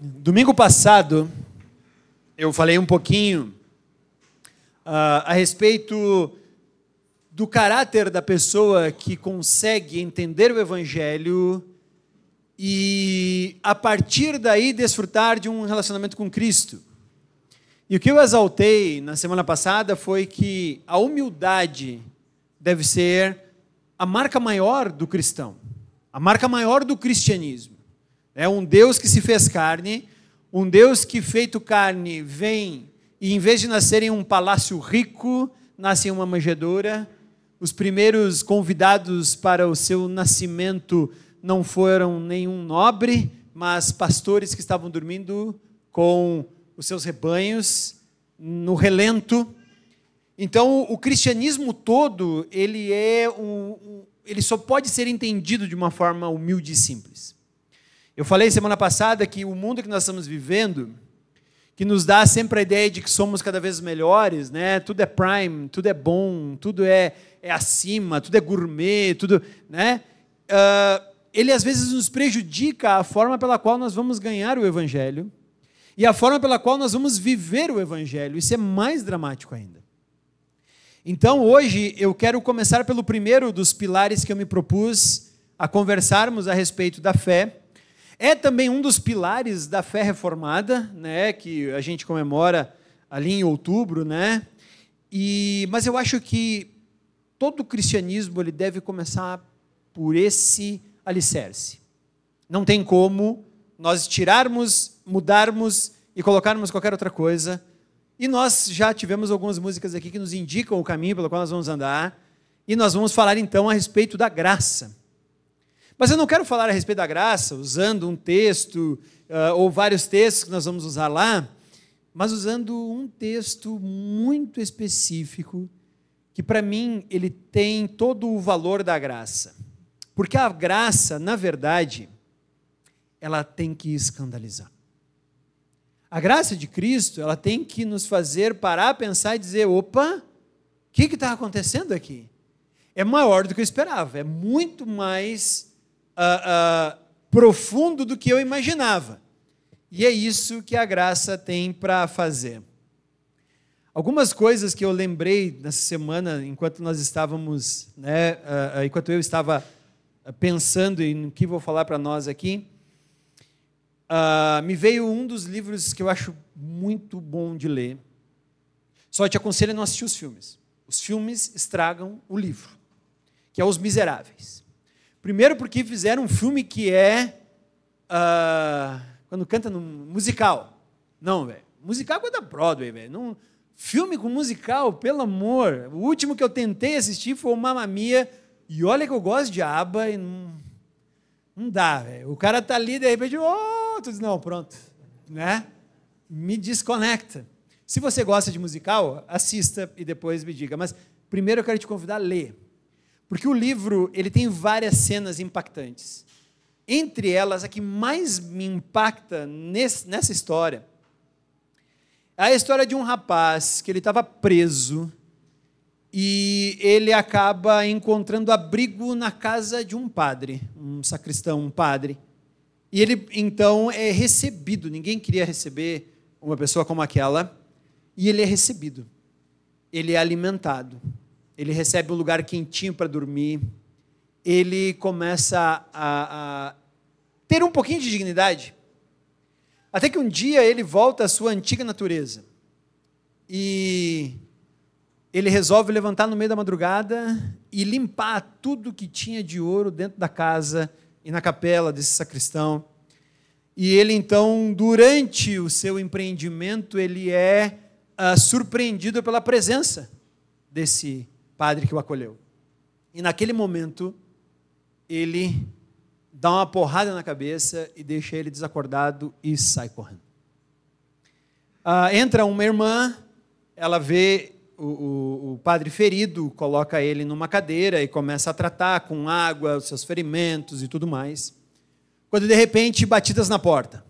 Domingo passado, eu falei um pouquinho a respeito do caráter da pessoa que consegue entender o Evangelho e, a partir daí, desfrutar de um relacionamento com Cristo. E o que eu exaltei na semana passada foi que a humildade deve ser a marca maior do cristão, a marca maior do cristianismo. É um Deus que se fez carne, um Deus que, feito carne, vem e, em vez de nascer em um palácio rico, nasce em uma manjedoura. Os primeiros convidados para o seu nascimento não foram nenhum nobre, mas pastores que estavam dormindo com os seus rebanhos no relento. Então, o cristianismo todo, ele só pode ser entendido de uma forma humilde e simples. Eu falei semana passada que o mundo que nós estamos vivendo, que nos dá sempre a ideia de que somos cada vez melhores, né? Tudo é prime, tudo é bom, tudo é acima, tudo é gourmet, tudo, né? Ele às vezes nos prejudica a forma pela qual nós vamos ganhar o Evangelho e a forma pela qual nós vamos viver o Evangelho. Isso é mais dramático ainda. Então, hoje, eu quero começar pelo primeiro dos pilares que eu me propus a conversarmos a respeito da fé. É também um dos pilares da fé reformada, né, que a gente comemora ali em outubro, né? Mas eu acho que todo o cristianismo ele deve começar por esse alicerce. Não tem como nós tirarmos, mudarmos e colocarmos qualquer outra coisa. E nós já tivemos algumas músicas aqui que nos indicam o caminho pelo qual nós vamos andar. E nós vamos falar então a respeito da graça. Mas eu não quero falar a respeito da graça usando um texto ou vários textos que nós vamos usar lá, mas usando um texto muito específico que, para mim, ele tem todo o valor da graça. Porque a graça, na verdade, ela tem que escandalizar. A graça de Cristo, ela tem que nos fazer parar, pensar e dizer, opa, o que está acontecendo aqui? É maior do que eu esperava, é muito mais profundo do que eu imaginava. E é isso que a graça tem para fazer. Algumas coisas que eu lembrei nessa semana, enquanto nós estávamos, né, enquanto eu estava pensando em que vou falar para nós aqui, me veio um dos livros que eu acho muito bom de ler. Só te aconselho a não assistir os filmes. Os filmes estragam o livro, que é Os Miseráveis. Primeiro porque fizeram um filme que é quando canta no musical. Não, velho. Musical é coisa da Broadway, velho. Filme com musical, pelo amor. O último que eu tentei assistir foi o Mamma Mia. E olha que eu gosto de ABBA e não dá, velho. O cara tá ali, de repente, tu diz, não, pronto. Né? Me desconecta. Se você gosta de musical, assista e depois me diga. Mas primeiro eu quero te convidar a ler. Porque o livro ele tem várias cenas impactantes. Entre elas, a que mais me impacta nessa história é a história de um rapaz que ele estava preso e ele acaba encontrando abrigo na casa de um padre, um sacristão, um padre. E ele, então, é recebido. Ninguém queria receber uma pessoa como aquela. E ele é recebido. Ele é alimentado. Ele recebe um lugar quentinho para dormir, ele começa a ter um pouquinho de dignidade, até que um dia ele volta à sua antiga natureza, e ele resolve levantar no meio da madrugada e limpar tudo que tinha de ouro dentro da casa e na capela desse sacristão, e ele então, durante o seu empreendimento, ele é surpreendido pela presença desse padre que o acolheu. E naquele momento, ele dá uma porrada na cabeça e deixa ele desacordado e sai correndo. Entra uma irmã, ela vê o padre ferido, coloca ele numa cadeira e começa a tratar com água os seus ferimentos e tudo mais. Quando, de repente, batidas na porta.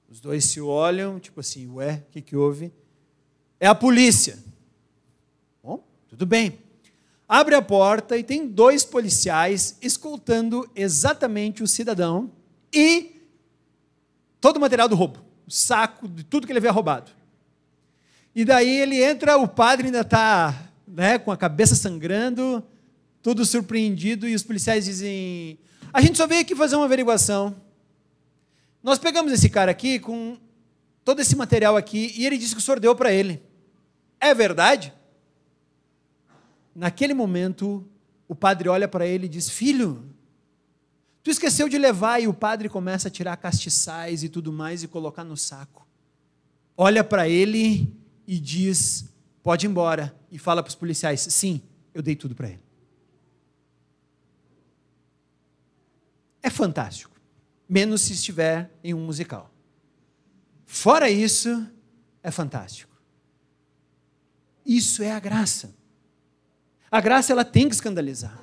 Os dois se olham, tipo assim, ué, o que houve? É a polícia. Tudo bem. Abre a porta e tem 2 policiais escoltando exatamente o cidadão e todo o material do roubo, o saco de tudo que ele havia roubado. E daí ele entra, o padre ainda está, né, com a cabeça sangrando, todo surpreendido, e os policiais dizem: a gente só veio aqui fazer uma averiguação. Nós pegamos esse cara aqui com todo esse material aqui, e ele disse que o senhor deu para ele. É verdade? Naquele momento, o padre olha para ele e diz: filho, tu esqueceu de levar. E o padre começa a tirar castiçais e tudo mais e colocar no saco. Olha para ele e diz: pode ir embora. E fala para os policiais: sim, eu dei tudo para ele. É fantástico, menos se estiver em um musical. Fora isso, é fantástico. Isso é a graça. A graça, ela tem que escandalizar.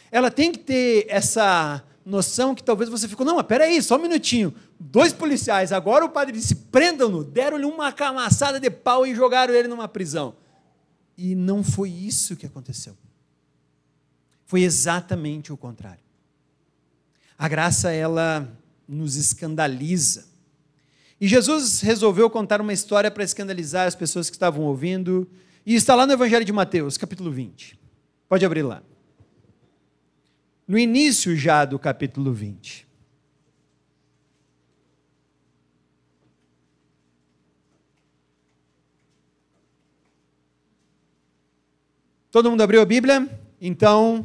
Ela tem que ter essa noção que talvez você ficou: não, mas peraí, só um minutinho. 2 policiais, agora o padre disse: prendam-no, deram-lhe uma camaçada de pau e jogaram ele numa prisão. E não foi isso que aconteceu. Foi exatamente o contrário. A graça, ela nos escandaliza. E Jesus resolveu contar uma história para escandalizar as pessoas que estavam ouvindo, e está lá no Evangelho de Mateus, capítulo 20. Pode abrir lá. No início já do capítulo 20. Todo mundo abriu a Bíblia? Então,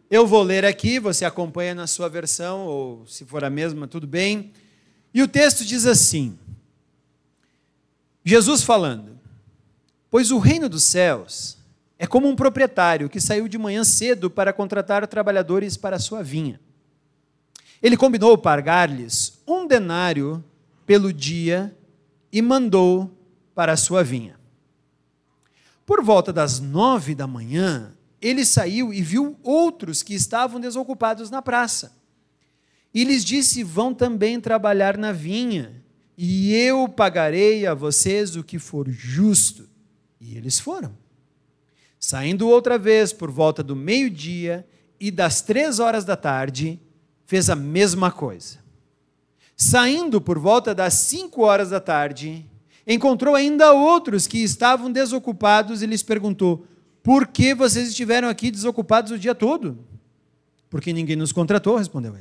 eu vou ler aqui, você acompanha na sua versão, ou se for a mesma, tudo bem. E o texto diz assim, Jesus falando: pois o reino dos céus é como um proprietário que saiu de manhã cedo para contratar trabalhadores para a sua vinha. Ele combinou pagar-lhes 1 denário pelo dia e mandou para a sua vinha. Por volta das 9 da manhã, ele saiu e viu outros que estavam desocupados na praça. E lhes disse: vão também trabalhar na vinha, e eu pagarei a vocês o que for justo. E eles foram. Saindo outra vez por volta do meio-dia e das 3 horas da tarde, fez a mesma coisa. Saindo por volta das 5 horas da tarde, encontrou ainda outros que estavam desocupados e lhes perguntou: por que vocês estiveram aqui desocupados o dia todo? Porque ninguém nos contratou, responderam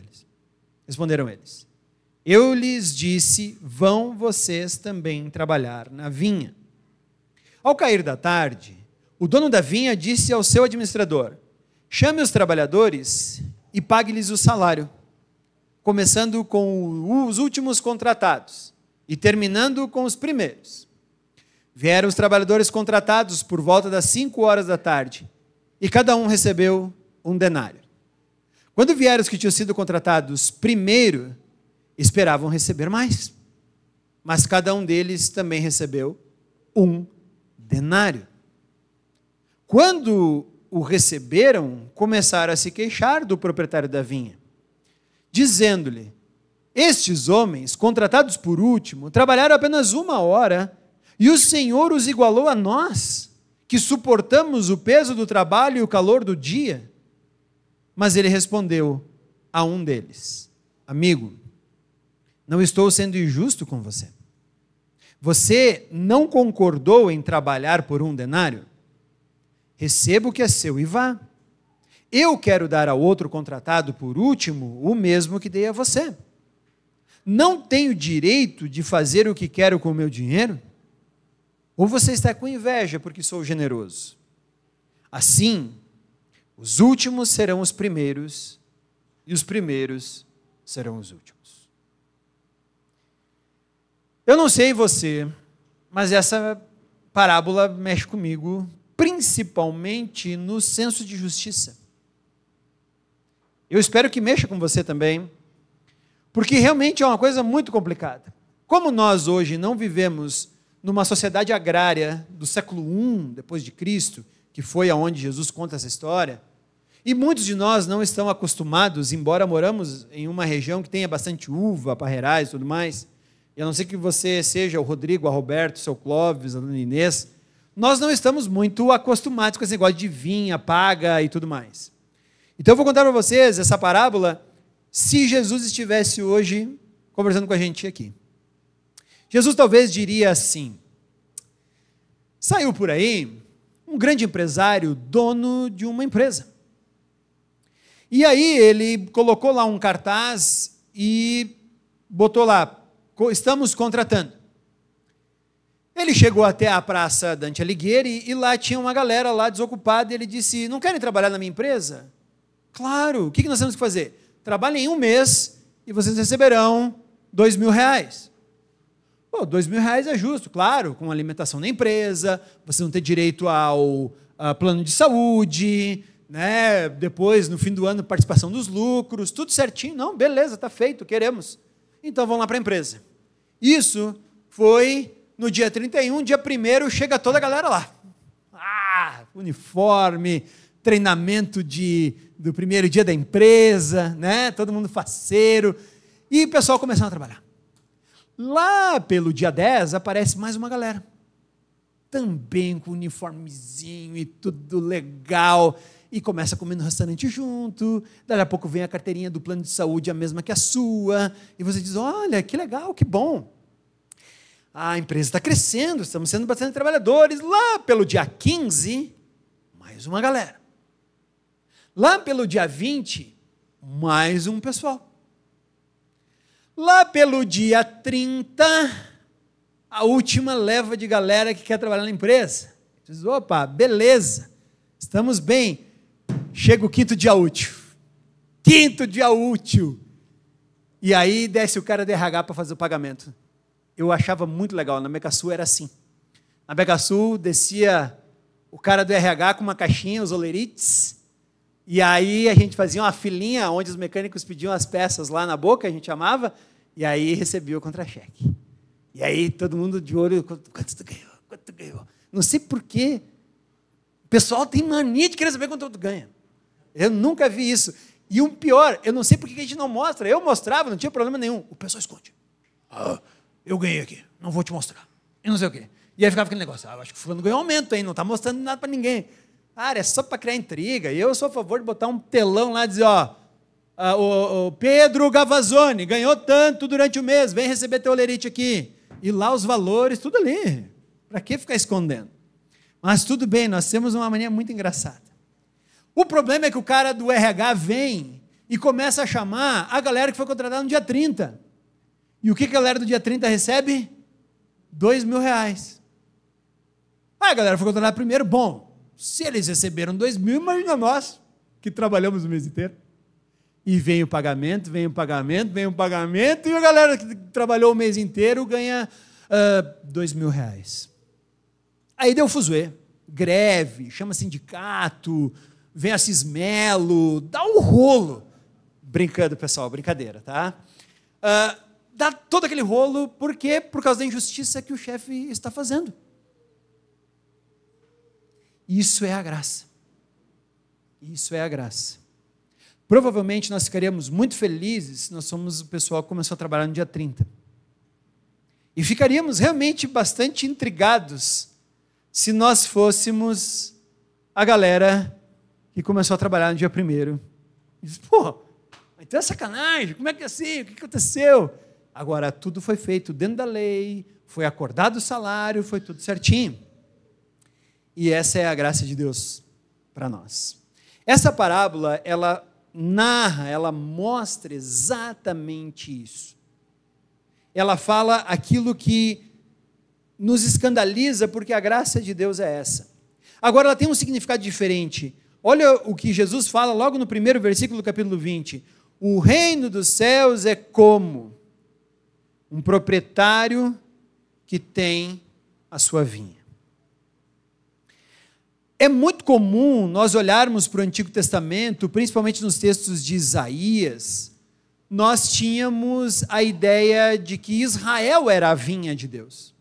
eles. Eu lhes disse: vão vocês também trabalhar na vinha. Ao cair da tarde, o dono da vinha disse ao seu administrador: chame os trabalhadores e pague-lhes o salário, começando com os últimos contratados e terminando com os primeiros. Vieram os trabalhadores contratados por volta das 5 horas da tarde, e cada um recebeu 1 denário. Quando vieram os que tinham sido contratados primeiro, esperavam receber mais, mas cada um deles também recebeu 1 denário. Quando o receberam, começaram a se queixar do proprietário da vinha, dizendo-lhe: estes homens, contratados por último, trabalharam apenas 1 hora, e o Senhor os igualou a nós, que suportamos o peso do trabalho e o calor do dia. Mas ele respondeu a um deles: amigo, não estou sendo injusto com você. Você não concordou em trabalhar por 1 denário? Receba o que é seu e vá. Eu quero dar ao outro contratado por último o mesmo que dei a você. Não tenho direito de fazer o que quero com o meu dinheiro? Ou você está com inveja porque sou generoso? Assim, os últimos serão os primeiros, e os primeiros serão os últimos. Eu não sei você, mas essa parábola mexe comigo, principalmente no senso de justiça. Eu espero que mexa com você também, porque realmente é uma coisa muito complicada. Como nós hoje não vivemos numa sociedade agrária do século I depois de Cristo, que foi aonde Jesus conta essa história, e muitos de nós não estão acostumados, embora moramos em uma região que tenha bastante uva, parreirais e tudo mais, e a não ser que você seja o Rodrigo, a Roberto, o seu Clóvis, a dona Inês, nós não estamos muito acostumados com esse negócio de vinha, paga e tudo mais. Então eu vou contar para vocês essa parábola se Jesus estivesse hoje conversando com a gente aqui. Jesus talvez diria assim: saiu por aí um grande empresário, dono de uma empresa. E aí ele colocou lá um cartaz e botou lá: estamos contratando. Ele chegou até a Praça Dante Alighieri e lá tinha uma galera lá desocupada e ele disse: não querem trabalhar na minha empresa? Claro, o que nós temos que fazer? Trabalhem 1 mês e vocês receberão R$2.000. Pô, R$2.000 é justo, claro, com alimentação na empresa, vocês vão ter direito ao plano de saúde, né? Depois, no fim do ano, participação dos lucros, tudo certinho. Não, beleza, está feito, queremos. Então, vão lá para a empresa. Isso foi no dia 31, dia 1º, chega toda a galera lá. Uniforme, treinamento do primeiro dia da empresa, né? Todo mundo faceiro. E o pessoal começando a trabalhar. Lá pelo dia 10, aparece mais uma galera. Também com uniformezinho e tudo legal. E começa a comer no restaurante junto. Daí a pouco vem a carteirinha do plano de saúde, a mesma que a sua. E você diz: olha, que legal, que bom. A empresa está crescendo, estamos sendo bastante trabalhadores. Lá pelo dia 15, mais uma galera. Lá pelo dia 20, mais um pessoal. Lá pelo dia 30, a última leva de galera que quer trabalhar na empresa. Diz: opa, beleza, estamos bem. Chega o 5º dia útil. 5º dia útil. E aí desce o cara do RH para fazer o pagamento. Eu achava muito legal, na Mecasul era assim. Na Mecasul descia o cara do RH com uma caixinha, os olerites, e aí a gente fazia uma filinha onde os mecânicos pediam as peças lá na boca, a gente chamava, e aí recebia o contra-cheque. E aí todo mundo de olho: quanto tu ganhou? Quanto tu ganhou? Não sei porquê. O pessoal tem mania de querer saber quanto tu ganha. Eu nunca vi isso. E o pior, eu não sei por que a gente não mostra. Eu mostrava, não tinha problema nenhum. O pessoal esconde. Eu ganhei aqui, não vou te mostrar. E não sei o quê. E aí ficava aquele negócio: eu acho que o fulano ganhou aumento, hein? Não está mostrando nada para ninguém. Cara, é só para criar intriga. E eu sou a favor de botar um telão lá e dizer: o Pedro Gavazzoni ganhou tanto durante o mês, vem receber teu olerite aqui. E lá os valores, tudo ali. Para que ficar escondendo? Mas tudo bem, nós temos uma mania muito engraçada. O problema é que o cara do RH vem e começa a chamar a galera que foi contratada no dia 30. E o que a galera do dia 30 recebe? R$2.000. A galera foi contratada primeiro. Bom, se eles receberam 2.000, imagina nós, que trabalhamos o mês inteiro. E vem o pagamento, vem o pagamento, vem o pagamento, e a galera que trabalhou o mês inteiro ganha R$2.000. Aí deu fuzuê, greve, chama sindicato, vem a Cismelo, dá um rolo. Brincando, pessoal, brincadeira, tá? Dá todo aquele rolo, por quê? Por causa da injustiça que o chefe está fazendo. Isso é a graça. Isso é a graça. Provavelmente nós ficaríamos muito felizes se nós somos o pessoal que começou a trabalhar no dia 30. E ficaríamos realmente bastante intrigados se nós fôssemos a galera que começou a trabalhar no dia 1º. E diz: pô, então é sacanagem, como é que é assim? O que aconteceu? Agora, tudo foi feito dentro da lei, foi acordado o salário, foi tudo certinho. E essa é a graça de Deus para nós. Essa parábola, ela narra, ela mostra exatamente isso. Ela fala aquilo que nos escandaliza, porque a graça de Deus é essa. Agora, ela tem um significado diferente. Olha o que Jesus fala logo no 1º versículo do capítulo 20. O reino dos céus é como um proprietário que tem a sua vinha. É muito comum nós olharmos para o Antigo Testamento, principalmente nos textos de Isaías, nós tínhamos a ideia de que Israel era a vinha de Deus.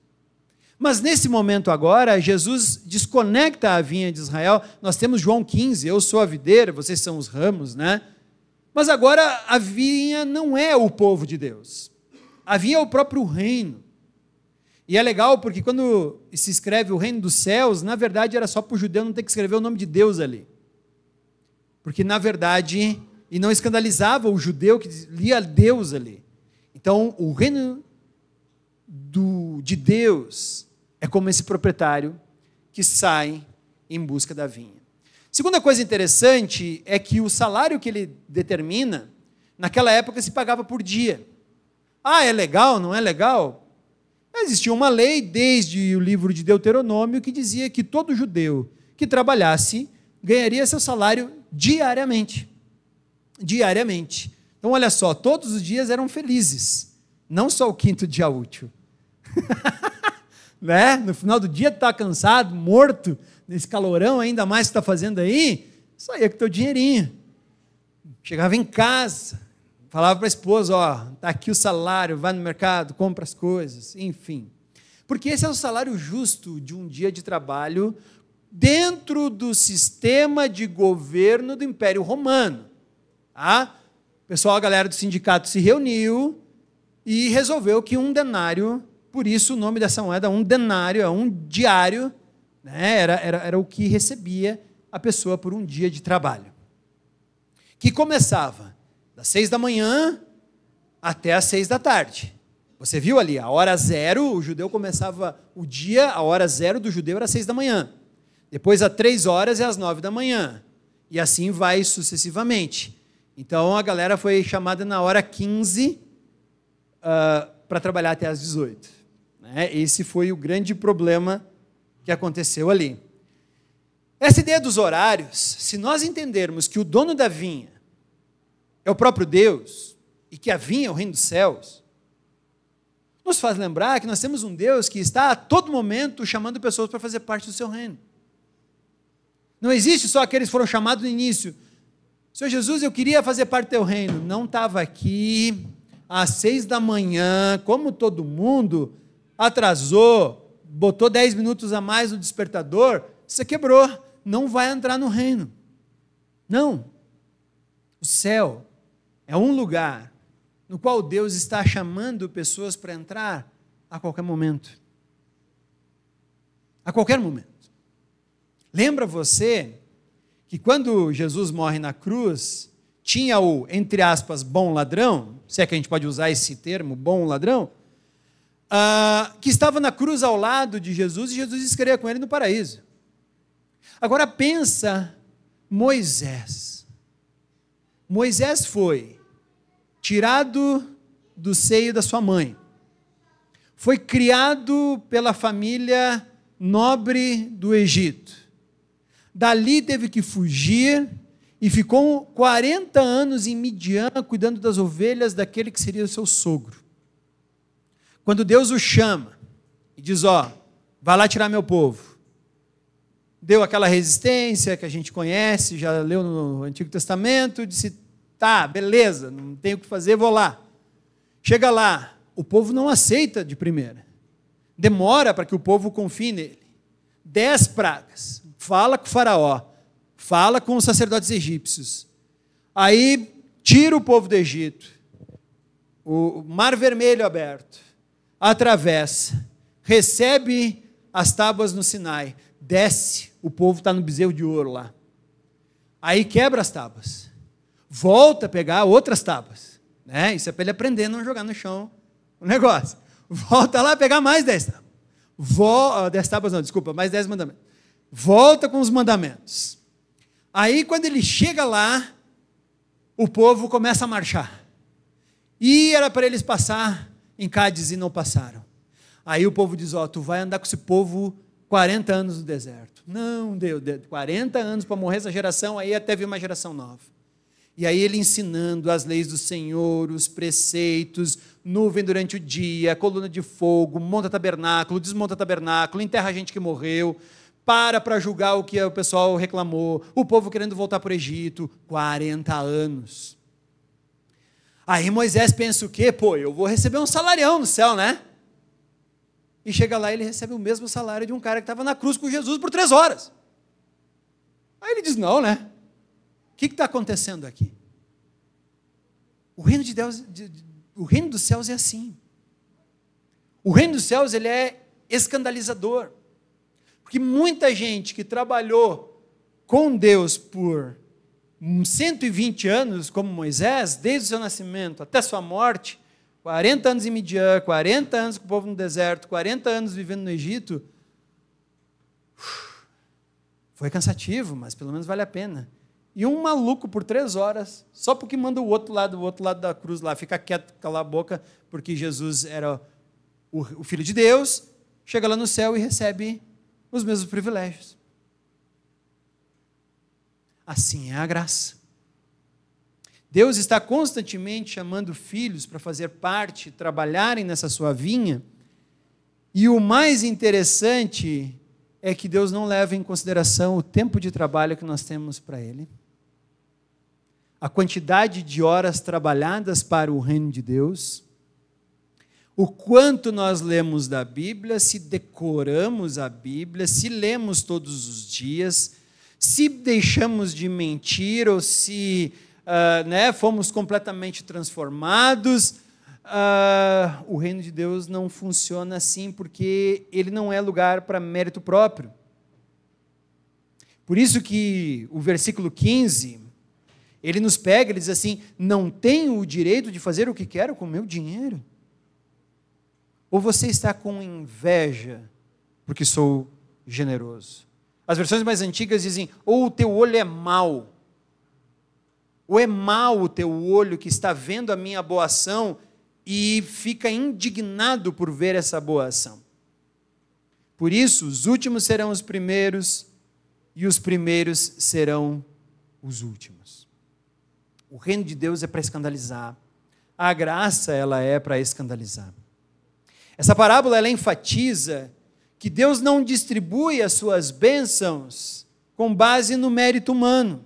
Mas nesse momento agora, Jesus desconecta a vinha de Israel. Nós temos João 15, eu sou a videira, vocês são os ramos, né? Mas agora a vinha não é o povo de Deus. A vinha é o próprio reino. E é legal porque quando se escreve o reino dos céus, na verdade era só para o judeu não ter que escrever o nome de Deus ali. Porque na verdade, e não escandalizava o judeu que lia Deus ali. Então o reino de Deus é como esse proprietário que sai em busca da vinha. Segunda coisa interessante é que o salário que ele determina, naquela época se pagava por dia. Ah, é legal, não é legal? Existia uma lei desde o livro de Deuteronômio que dizia que todo judeu que trabalhasse ganharia seu salário diariamente. Diariamente. Então, olha só, todos os dias eram felizes, não só o quinto dia útil. Né? No final do dia, tu está cansado, morto, nesse calorão ainda mais que está fazendo aí, saía com teu dinheirinho. Chegava em casa, falava para a esposa, ó, está aqui o salário, vai no mercado, compra as coisas, enfim. Porque esse é o salário justo de um dia de trabalho dentro do sistema de governo do Império Romano. Tá? O pessoal, a galera do sindicato se reuniu e resolveu que um denário, por isso o nome dessa moeda, um denário, é um diário, né? Era o que recebia a pessoa por um dia de trabalho. Que começava das 6 da manhã até as 6 da tarde. Você viu ali, a hora zero, o judeu começava o dia, a hora zero do judeu era 6 da manhã. Depois, às 3 horas, é às 9 da manhã. E assim vai sucessivamente. Então, a galera foi chamada na hora 15 para trabalhar até às 18. Né? Esse foi o grande problema que aconteceu ali. Essa ideia dos horários, se nós entendermos que o dono da vinha é o próprio Deus, e que a vinha é o reino dos céus, nos faz lembrar que nós temos um Deus que está a todo momento chamando pessoas para fazer parte do seu reino. Não existe só aqueles que foram chamados no início. Senhor Jesus, eu queria fazer parte do teu reino. Não estava aqui às 6 da manhã, como todo mundo, atrasou, botou 10 minutos a mais no despertador, você quebrou, não vai entrar no reino. Não. O céu é um lugar no qual Deus está chamando pessoas para entrar a qualquer momento. A qualquer momento. Lembra você que quando Jesus morre na cruz, tinha o, entre aspas, bom ladrão, se é que a gente pode usar esse termo, bom ladrão, que estava na cruz ao lado de Jesus, e Jesus estaria com ele no paraíso. Agora pensa Moisés. Moisés foi tirado do seio da sua mãe, foi criado pela família nobre do Egito, dali teve que fugir e ficou 40 anos em Midian cuidando das ovelhas daquele que seria o seu sogro. Quando Deus o chama e diz, ó, vai lá tirar meu povo, deu aquela resistência que a gente conhece, já leu no Antigo Testamento, disse, tá, beleza, não tenho o que fazer, vou lá. Chega lá, o povo não aceita de primeira, demora para que o povo confie nele. 10 pragas, fala com o faraó, fala com os sacerdotes egípcios, aí tira o povo do Egito, o mar vermelho aberto, atravessa, recebe as tábuas no Sinai, desce, o povo está no bezerro de ouro lá, aí quebra as tábuas, volta a pegar outras tábuas, né? Isso é para ele aprender a não jogar no chão o negócio, volta lá a pegar mais 10 tábuas, 10 tábuas não, desculpa, mais 10 mandamentos, volta com os mandamentos, aí quando ele chega lá, o povo começa a marchar, e era para eles passar em Cádiz e não passaram, aí o povo diz, ó, tu vai andar com esse povo 40 anos no deserto, não deu 40 anos para morrer essa geração, aí até vir uma geração nova, e aí ele ensinando as leis do Senhor, os preceitos, nuvem durante o dia, coluna de fogo, monta tabernáculo, desmonta tabernáculo, enterra a gente que morreu, para julgar o que o pessoal reclamou, o povo querendo voltar para o Egito, 40 anos. Aí Moisés pensa o quê? Pô, eu vou receber um salarião no céu, né? E chega lá e ele recebe o mesmo salário de um cara que estava na cruz com Jesus por 3 horas. Aí ele diz, não, né? O que está acontecendo aqui? O reino de Deus, o reino dos céus é assim. O reino dos céus, ele é escandalizador. Porque muita gente que trabalhou com Deus por 120 anos, como Moisés, desde o seu nascimento até sua morte, 40 anos em Midian, 40 anos com o povo no deserto, 40 anos vivendo no Egito, foi cansativo, mas pelo menos vale a pena. E um maluco por 3 horas, só porque manda o outro lado da cruz lá, fica quieto, calar a boca, porque Jesus era o Filho de Deus, chega lá no céu e recebe os mesmos privilégios. Assim é a graça. Deus está constantemente chamando filhos para fazer parte, trabalharem nessa sua vinha, e o mais interessante é que Deus não leva em consideração o tempo de trabalho que nós temos para Ele, a quantidade de horas trabalhadas para o reino de Deus, o quanto nós lemos da Bíblia, se decoramos a Bíblia, se lemos todos os dias, se deixamos de mentir ou se fomos completamente transformados. O reino de Deus não funciona assim, porque ele não é lugar para mérito próprio. Por isso que o versículo 15, ele nos pega, ele diz assim: não tenho o direito de fazer o que quero com o meu dinheiro. Ou você está com inveja porque sou generoso? As versões mais antigas dizem: ou o teu olho é mau, ou é mau o teu olho que está vendo a minha boa ação e fica indignado por ver essa boa ação. Por isso, os últimos serão os primeiros e os primeiros serão os últimos. O reino de Deus é para escandalizar. A graça, ela é para escandalizar. Essa parábola, ela enfatiza que Deus não distribui as suas bênçãos com base no mérito humano.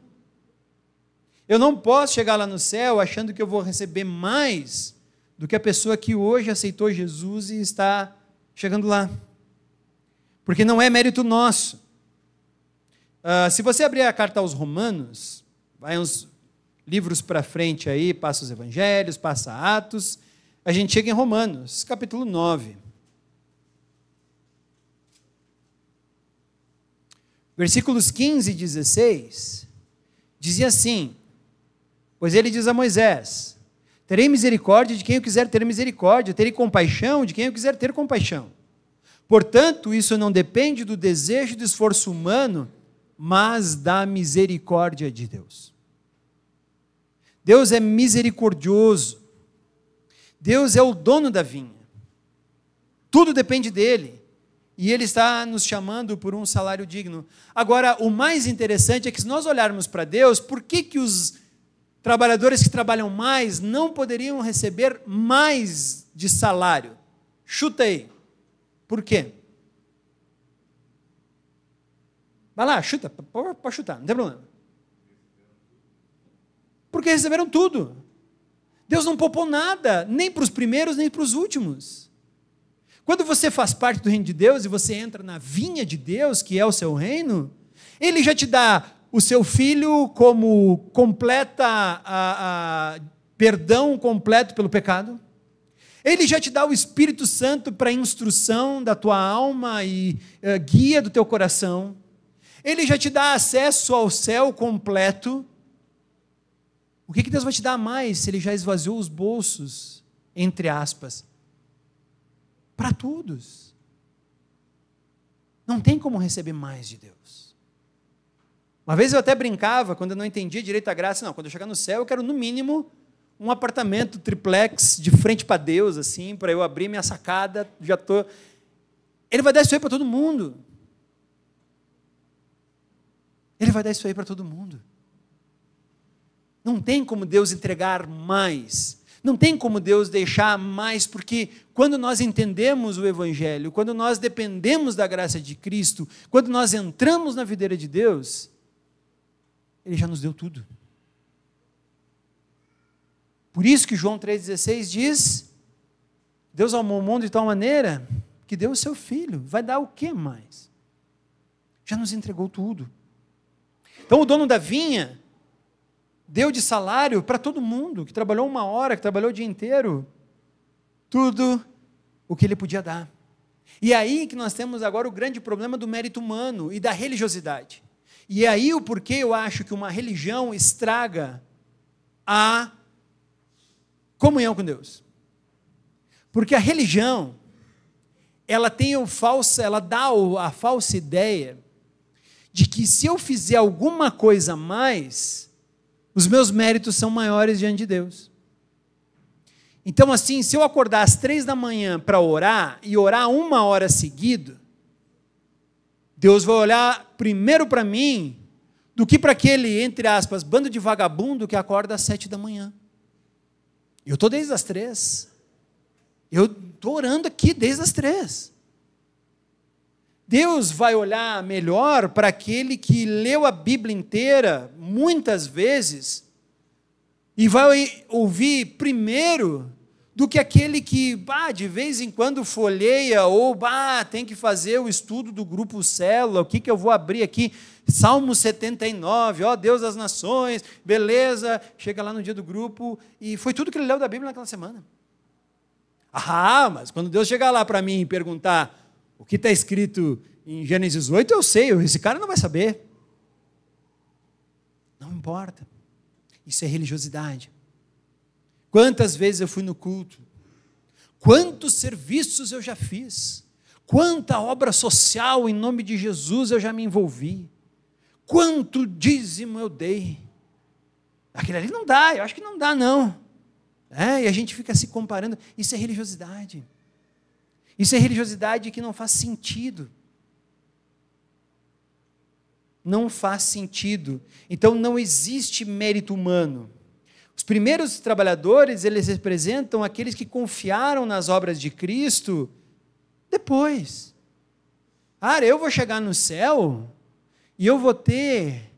Eu não posso chegar lá no céu achando que eu vou receber mais do que a pessoa que hoje aceitou Jesus e está chegando lá. Porque não é mérito nosso. Se você abrir a carta aos Romanos, vai uns livros para frente aí, passa os Evangelhos, passa Atos, a gente chega em Romanos, capítulo 9. Versículos 15 e 16, dizia assim: pois ele diz a Moisés: terei misericórdia de quem eu quiser ter misericórdia, terei compaixão de quem eu quiser ter compaixão. Portanto, isso não depende do desejo e do esforço humano, mas da misericórdia de Deus. Deus é misericordioso. Deus é o dono da vinha. Tudo depende dele. E ele está nos chamando por um salário digno. Agora, o mais interessante é que, se nós olharmos para Deus, por que os trabalhadores que trabalham mais não poderiam receber mais de salário? Chuta aí. Por quê? Vai lá, chuta. Pode chutar, não tem problema. Porque receberam tudo. Deus não poupou nada, nem para os primeiros, nem para os últimos. Quando você faz parte do reino de Deus e você entra na vinha de Deus, que é o seu reino, Ele já te dá o seu filho como completa perdão completo pelo pecado. Ele já te dá o Espírito Santo para instrução da tua alma e guia do teu coração. Ele já te dá acesso ao céu completo. O que Deus vai te dar mais se Ele já esvaziou os bolsos, entre aspas, para todos? Não tem como receber mais de Deus. Uma vez eu até brincava, quando eu não entendia direito a graça, não, quando eu chegar no céu eu quero no mínimo um apartamento triplex de frente para Deus, assim, para eu abrir minha sacada, já estou... Ele vai dar isso aí para todo mundo. Ele vai dar isso aí para todo mundo. Não tem como Deus entregar mais, não tem como Deus deixar mais, porque quando nós entendemos o Evangelho, quando nós dependemos da graça de Cristo, quando nós entramos na videira de Deus, Ele já nos deu tudo. Por isso que João 3,16 diz: Deus amou o mundo de tal maneira que deu o seu Filho. Vai dar o que mais? Já nos entregou tudo. Então o dono da vinha deu de salário para todo mundo, que trabalhou 1 hora, que trabalhou o dia inteiro, tudo o que ele podia dar. E é aí que nós temos agora o grande problema do mérito humano e da religiosidade. E é aí o porquê eu acho que uma religião estraga a comunhão com Deus. Porque a religião, ela dá a falsa ideia de que se eu fizer alguma coisa a mais, os meus méritos são maiores diante de Deus. Então, assim, se eu acordar às 3 da manhã para orar, e orar 1 hora seguida, Deus vai olhar primeiro para mim, do que para aquele, entre aspas, bando de vagabundo que acorda às 7 da manhã. Eu estou desde as 3. Eu estou orando aqui desde as 3. Deus vai olhar melhor para aquele que leu a Bíblia inteira, muitas vezes, e vai ouvir primeiro do que aquele que, de vez em quando folheia, ou, tem que fazer o estudo do grupo Célula, o que eu vou abrir aqui? Salmo 79, ó Deus das nações, beleza, chega lá no dia do grupo, e foi tudo que ele leu da Bíblia naquela semana. Mas quando Deus chegar lá para mim e perguntar o que está escrito em Gênesis 8, eu sei, esse cara não vai saber. Não importa. Isso é religiosidade. Quantas vezes eu fui no culto? Quantos serviços eu já fiz? Quanta obra social em nome de Jesus eu já me envolvi? Quanto dízimo eu dei? Aquele ali não dá, eu acho que não dá não. E a gente fica se comparando. Isso é religiosidade. Isso é religiosidade que não faz sentido. Não faz sentido. Então não existe mérito humano. Os primeiros trabalhadores, eles representam aqueles que confiaram nas obras de Cristo depois. Eu vou chegar no céu e eu vou ter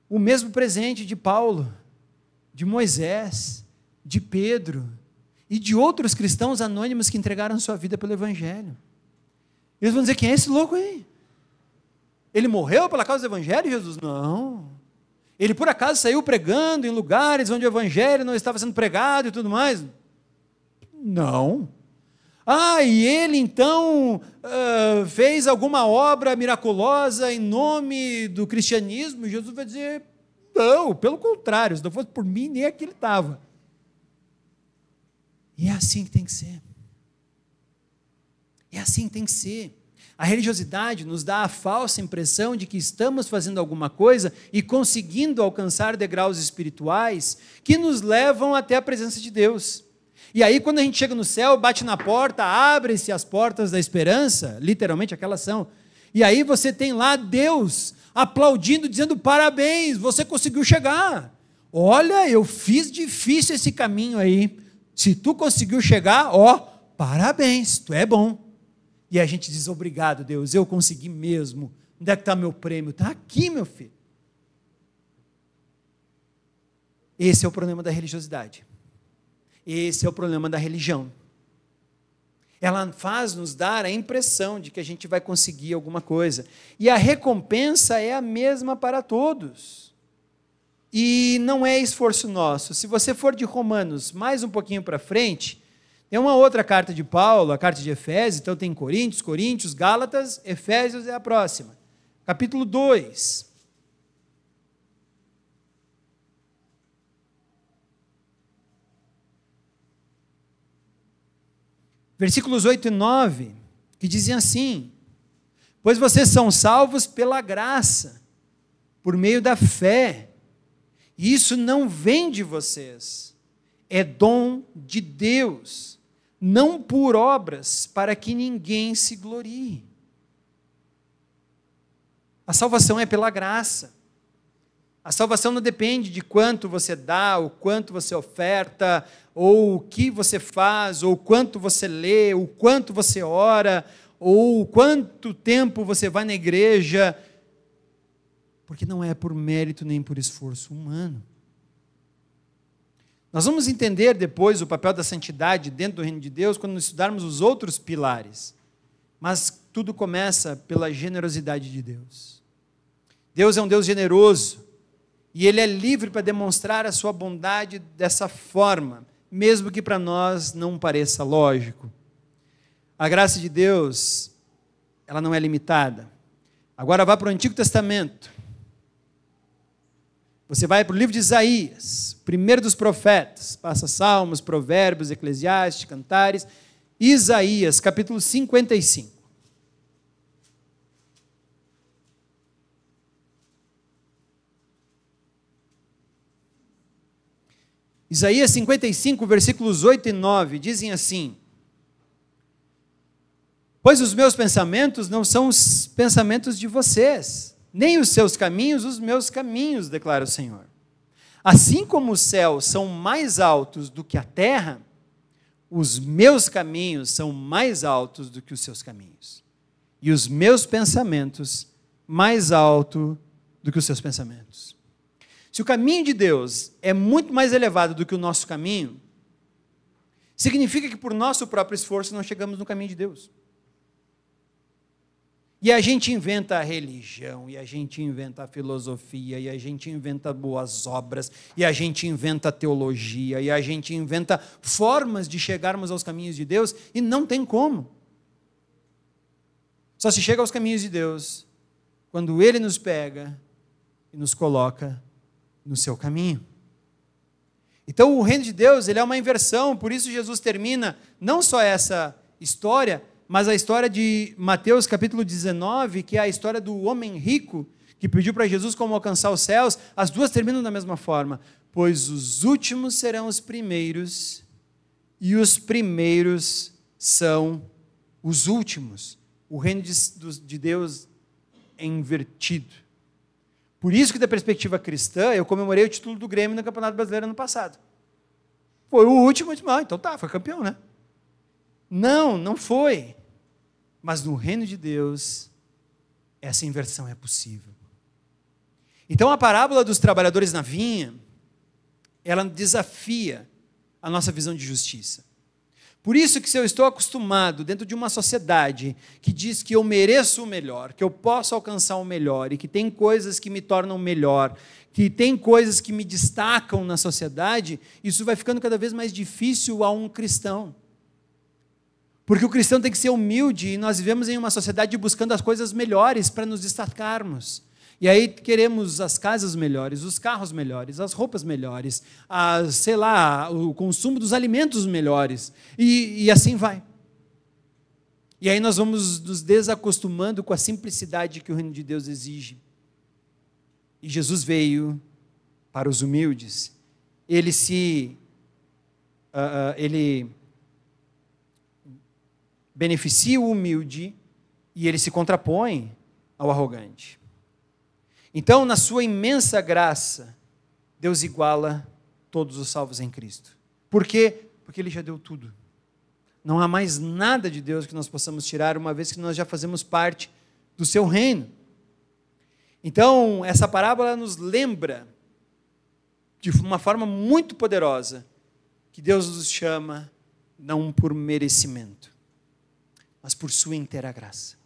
o mesmo presente de Paulo, de Moisés, de Pedro e de outros cristãos anônimos que entregaram sua vida pelo Evangelho. Eles vão dizer, quem é esse louco aí? Ele morreu pela causa do Evangelho, Jesus? Não. Ele por acaso saiu pregando em lugares onde o Evangelho não estava sendo pregado e tudo mais? Não. E ele então fez alguma obra miraculosa em nome do cristianismo? Jesus vai dizer, não, pelo contrário, se não fosse por mim, nem aqui ele estava. E é assim que tem que ser. É assim que tem que ser. A religiosidade nos dá a falsa impressão de que estamos fazendo alguma coisa e conseguindo alcançar degraus espirituais que nos levam até a presença de Deus. E aí, quando a gente chega no céu, bate na porta, abrem-se as portas da esperança, literalmente aquelas são, e aí você tem lá Deus aplaudindo, dizendo, parabéns, você conseguiu chegar. Olha, eu fiz difícil esse caminho aí. Se tu conseguiu chegar, parabéns, tu é bom. E a gente diz, obrigado, Deus, eu consegui mesmo. Onde é que está meu prêmio? Está aqui, meu filho. Esse é o problema da religiosidade. Esse é o problema da religião. Ela faz nos dar a impressão de que a gente vai conseguir alguma coisa. E a recompensa é a mesma para todos. E não é esforço nosso. Se você for de Romanos mais um pouquinho para frente, tem uma outra carta de Paulo, a carta de Efésios, então tem Coríntios, Gálatas, Efésios é a próxima. Capítulo 2. Versículos 8 e 9, que dizem assim, pois vocês são salvos pela graça, por meio da fé, e isso não vem de vocês, é dom de Deus, não por obras, para que ninguém se glorie. A salvação é pela graça. A salvação não depende de quanto você dá, ou quanto você oferta, ou o que você faz, ou quanto você lê, ou quanto você ora, ou quanto tempo você vai na igreja, porque não é por mérito nem por esforço humano. Nós vamos entender depois o papel da santidade dentro do reino de Deus quando estudarmos os outros pilares. Mas tudo começa pela generosidade de Deus. Deus é um Deus generoso e Ele é livre para demonstrar a sua bondade dessa forma, mesmo que para nós não pareça lógico. A graça de Deus, ela não é limitada. Agora vá para o Antigo Testamento. Você vai para o livro de Isaías, primeiro dos profetas, passa Salmos, Provérbios, Eclesiastes, Cantares, Isaías, capítulo 55. Isaías 55, versículos 8 e 9, dizem assim: pois os meus pensamentos não são os pensamentos de vocês, nem os seus caminhos os meus caminhos, declara o Senhor. Assim como os céus são mais altos do que a terra, os meus caminhos são mais altos do que os seus caminhos, e os meus pensamentos mais altos do que os seus pensamentos. Se o caminho de Deus é muito mais elevado do que o nosso caminho, significa que por nosso próprio esforço não chegamos no caminho de Deus. E a gente inventa a religião, e a gente inventa a filosofia, e a gente inventa boas obras, e a gente inventa a teologia, e a gente inventa formas de chegarmos aos caminhos de Deus, e não tem como. Só se chega aos caminhos de Deus quando Ele nos pega e nos coloca no seu caminho. Então o reino de Deus, ele é uma inversão, por isso Jesus termina não só essa história, mas a história de Mateus capítulo 19, que é a história do homem rico, que pediu para Jesus como alcançar os céus. As duas terminam da mesma forma: pois os últimos serão os primeiros, e os primeiros são os últimos. O reino de Deus é invertido. Por isso que, da perspectiva cristã, eu comemorei o título do Grêmio no Campeonato Brasileiro ano passado. Foi o último, então tá, foi campeão, né? Não, não foi. Mas no reino de Deus, essa inversão é possível. Então a parábola dos trabalhadores na vinha, ela desafia a nossa visão de justiça. Por isso que, se eu estou acostumado dentro de uma sociedade que diz que eu mereço o melhor, que eu posso alcançar o melhor, e que tem coisas que me tornam melhor, que tem coisas que me destacam na sociedade, isso vai ficando cada vez mais difícil a um cristão. Porque o cristão tem que ser humilde, e nós vivemos em uma sociedade buscando as coisas melhores para nos destacarmos. E aí queremos as casas melhores, os carros melhores, as roupas melhores, o consumo dos alimentos melhores, e assim vai. E aí nós vamos nos desacostumando com a simplicidade que o reino de Deus exige. E Jesus veio para os humildes. Ele beneficia o humilde e ele se contrapõe ao arrogante. Então, na sua imensa graça, Deus iguala todos os salvos em Cristo. Por quê? Porque Ele já deu tudo. Não há mais nada de Deus que nós possamos tirar, uma vez que nós já fazemos parte do seu reino. Então, essa parábola nos lembra, de uma forma muito poderosa, que Deus nos chama não por merecimento, mas por sua inteira graça.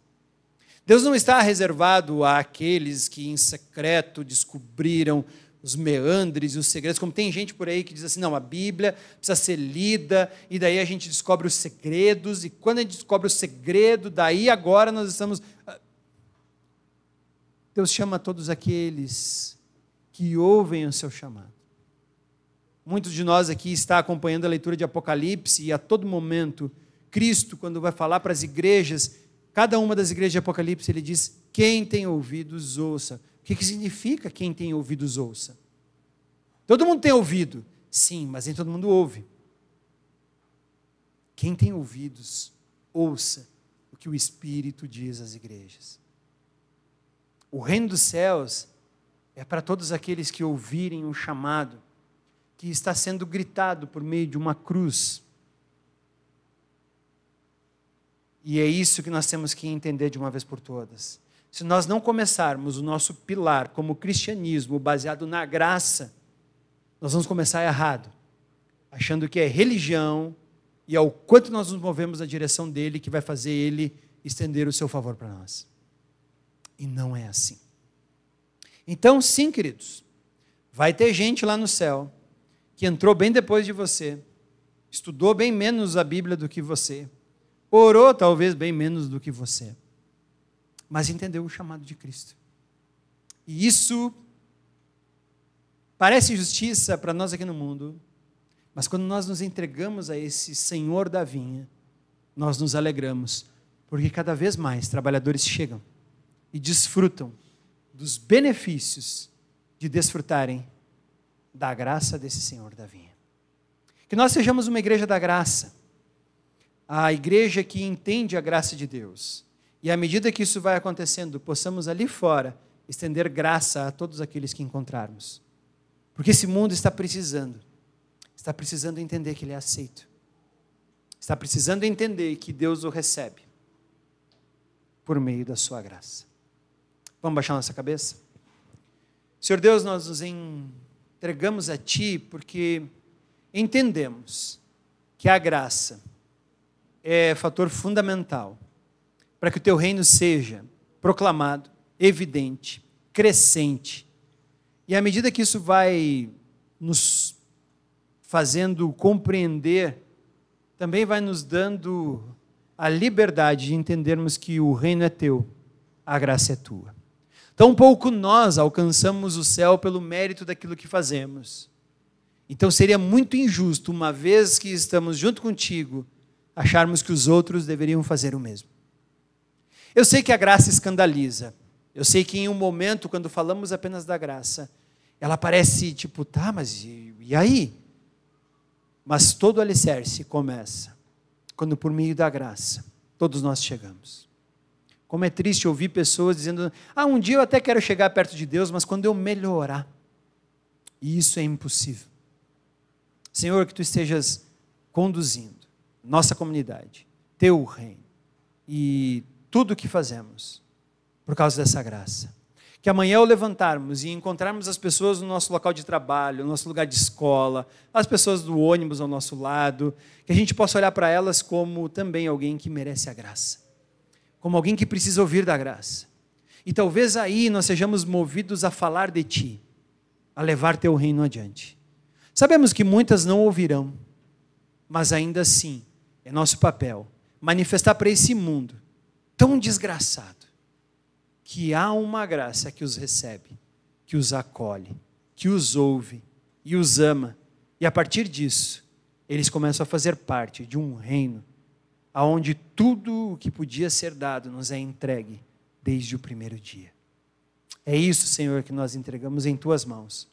Deus não está reservado àqueles que em secreto descobriram os meandres e os segredos, como tem gente por aí que diz assim: não, a Bíblia precisa ser lida, e daí a gente descobre os segredos, e quando a gente descobre o segredo, daí agora nós estamos... Deus chama todos aqueles que ouvem o seu chamado. Muitos de nós aqui estão acompanhando a leitura de Apocalipse, e a todo momento, Cristo, quando vai falar para as igrejas, cada uma das igrejas de Apocalipse, ele diz: quem tem ouvidos, ouça. O que significa quem tem ouvidos, ouça? Todo mundo tem ouvido, sim, mas nem todo mundo ouve. Quem tem ouvidos, ouça o que o Espírito diz às igrejas. O reino dos céus é para todos aqueles que ouvirem o chamado, que está sendo gritado por meio de uma cruz. E é isso que nós temos que entender de uma vez por todas. Se nós não começarmos o nosso pilar como cristianismo baseado na graça, nós vamos começar errado, achando que é religião e ao quanto nós nos movemos na direção dele que vai fazer ele estender o seu favor para nós. E não é assim. Então, sim, queridos, vai ter gente lá no céu que entrou bem depois de você, estudou bem menos a Bíblia do que você, orou talvez bem menos do que você, mas entendeu o chamado de Cristo. E isso Parece justiça para nós aqui no mundo, mas quando nós nos entregamos a esse Senhor da vinha, nós nos alegramos, porque cada vez mais trabalhadores chegam e desfrutam dos benefícios de desfrutarem da graça desse Senhor da vinha. Que nós sejamos uma igreja da graça, a igreja que entende a graça de Deus. E à medida que isso vai acontecendo, possamos ali fora estender graça a todos aqueles que encontrarmos. Porque esse mundo está precisando entender que ele é aceito. Está precisando entender que Deus o recebe por meio da sua graça. Vamos baixar nossa cabeça? Senhor Deus, nós nos entregamos a Ti porque entendemos que a graça é fator fundamental para que o Teu reino seja proclamado, evidente, crescente. E à medida que isso vai nos fazendo compreender, também vai nos dando a liberdade de entendermos que o reino é Teu, a graça é Tua. Tão pouco nós alcançamos o céu pelo mérito daquilo que fazemos. Então seria muito injusto, uma vez que estamos junto contigo, acharmos que os outros deveriam fazer o mesmo. Eu sei que a graça escandaliza. Eu sei que em um momento, quando falamos apenas da graça, ela parece tipo, tá, mas e aí? Mas todo alicerce começa quando por meio da graça todos nós chegamos. Como é triste ouvir pessoas dizendo, um dia eu até quero chegar perto de Deus, mas quando eu melhorar, e isso é impossível. Senhor, que Tu estejas conduzindo nossa comunidade, Teu reino, e tudo o que fazemos, por causa dessa graça. Que amanhã ao levantarmos e encontrarmos as pessoas no nosso local de trabalho, no nosso lugar de escola, as pessoas do ônibus ao nosso lado, que a gente possa olhar para elas como também alguém que merece a graça, como alguém que precisa ouvir da graça. E talvez aí nós sejamos movidos a falar de Ti, a levar Teu reino adiante. Sabemos que muitas não ouvirão, mas ainda assim é nosso papel manifestar para esse mundo tão desgraçado que há uma graça que os recebe, que os acolhe, que os ouve e os ama. E a partir disso, eles começam a fazer parte de um reino onde tudo o que podia ser dado nos é entregue desde o primeiro dia. É isso, Senhor, que nós entregamos em Tuas mãos.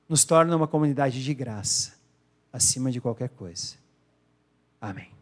Nos torna uma comunidade de graça, acima de qualquer coisa. Amém.